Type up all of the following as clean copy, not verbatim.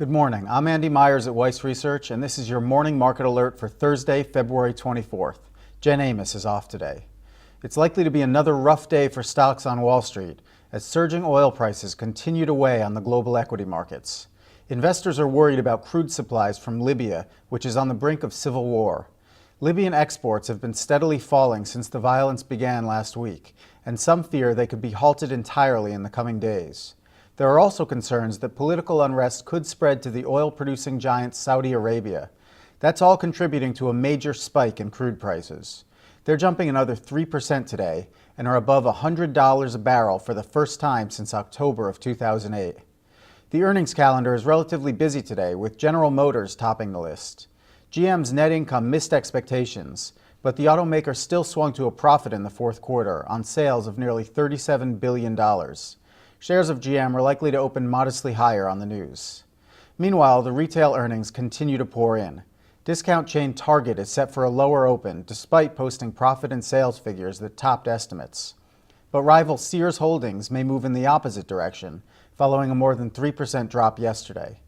Good morning. I'm Andy Myers at Weiss Research, and this is your morning market alert for Thursday, February 24th. Jen Amos is off today. It's likely to be another rough day for stocks on Wall Street as surging oil prices continue to weigh on the global equity markets. Investors are worried about crude supplies from Libya, which is on the brink of civil war. Libyan exports have been steadily falling since the violence began last week, and some fear they could be halted entirely in the coming days. There are also concerns that political unrest could spread to the oil-producing giant Saudi Arabia. That's all contributing to a major spike in crude prices. They're jumping another 3% today and are above $100 a barrel for the first time since October of 2008. The earnings calendar is relatively busy today, with General Motors topping the list. GM's net income missed expectations, but the automaker still swung to a profit in the fourth quarter on sales of nearly $37 billion. Shares of GM are likely to open modestly higher on the news. Meanwhile, the retail earnings continue to pour in. Discount chain Target is set for a lower open despite posting profit and sales figures that topped estimates. But rival Sears Holdings may move in the opposite direction, following a more than 3% drop yesterday.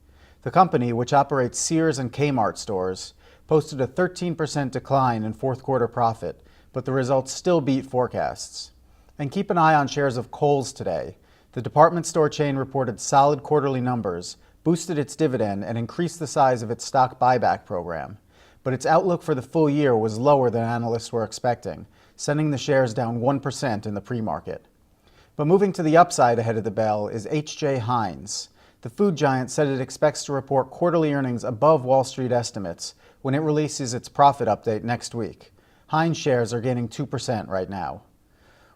The company, which operates Sears and Kmart stores, posted a 13% decline in fourth quarter profit, but the results still beat forecasts. And keep an eye on shares of Kohl's today. The department store chain reported solid quarterly numbers, boosted its dividend, and increased the size of its stock buyback program. But its outlook for the full year was lower than analysts were expecting, sending the shares down 1% in the pre-market. But moving to the upside ahead of the bell is H.J. Heinz. The food giant said it expects to report quarterly earnings above Wall Street estimates when it releases its profit update next week. Heinz shares are gaining 2% right now.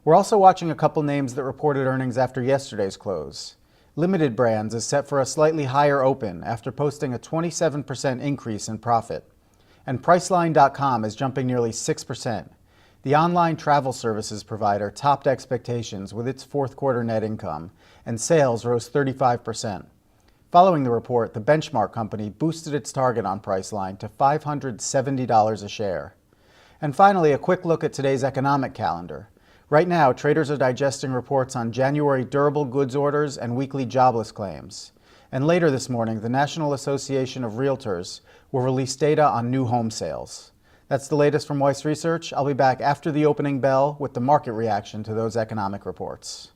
We're also watching a couple names that reported earnings after yesterday's close. Limited Brands is set for a slightly higher open after posting a 27% increase in profit. And Priceline.com is jumping nearly 6%. The online travel services provider topped expectations with its fourth quarter net income, and sales rose 35%. Following the report, the benchmark company boosted its target on Priceline to $570 a share. And finally, a quick look at today's economic calendar. Right now, traders are digesting reports on January durable goods orders and weekly jobless claims. And later this morning, the National Association of Realtors will release data on new home sales. That's the latest from Weiss Research. I'll be back after the opening bell with the market reaction to those economic reports.